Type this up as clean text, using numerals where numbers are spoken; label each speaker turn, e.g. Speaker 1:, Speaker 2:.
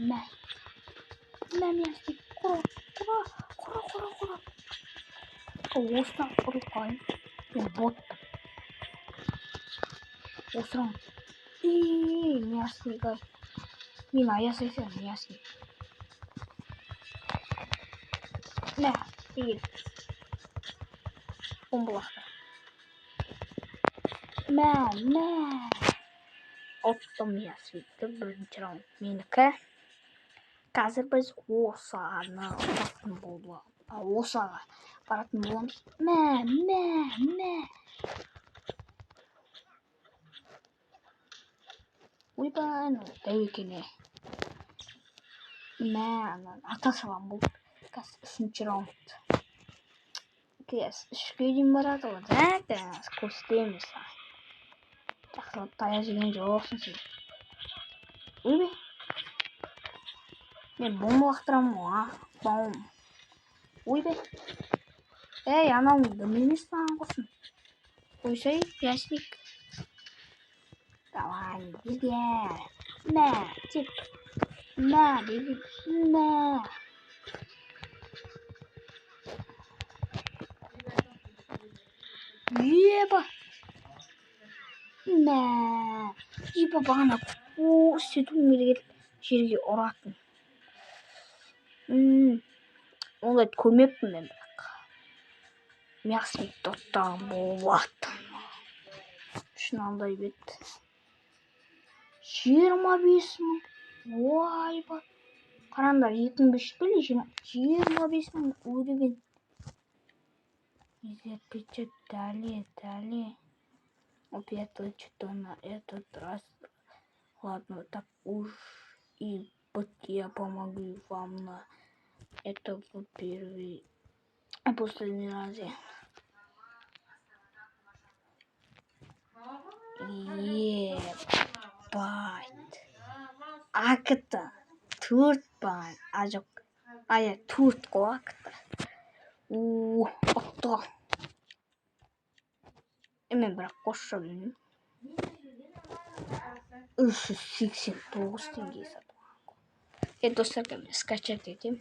Speaker 1: Мә мясник. Құра. Осыдан құрылқайын. Мен боттым. Осыдан. Мясник ай. Мен аясайсың, мясник. Мә, егер. Бомбалақтар. Мә. Оттым мясникті бірінші раунд менікі. Қазір біз осыны баратын боламыз. Мә. Ойбай, тәуекене. Мә, ата салам болды. Қазір үшінші раунд. Үшке дейін барады ғой. Көрсетеміз. Жақсылап тая жеген жоқсың сен. Ойбай. Мен бомбалақтырамын ғой, бауым. Ойбай. Анау дым емес маған құрсын. Қойсай, ясник. Давай, егер. Мә, теп. Мә, деген. Мә. Еба. Мә. Еба бағана сөйтуім керек жерге ұратын. Ондайды көрмеппін мен бірақ. Мясникті оттаған болады. Шынандай бет. 25 мың. Ойбай. Қараңдар, 25 пілі 25 мың өреген. Печать, далее. Опять что-то на этот раз. Ладно, так уж и я помогу вам на это в первый и последний раз. Ебать. Акта. Төрт бай. Ажок. Төрт қой акта. Отто. Мен бірақ қосша білмеймін. 389 теңге сатып. Достар, скачать етем.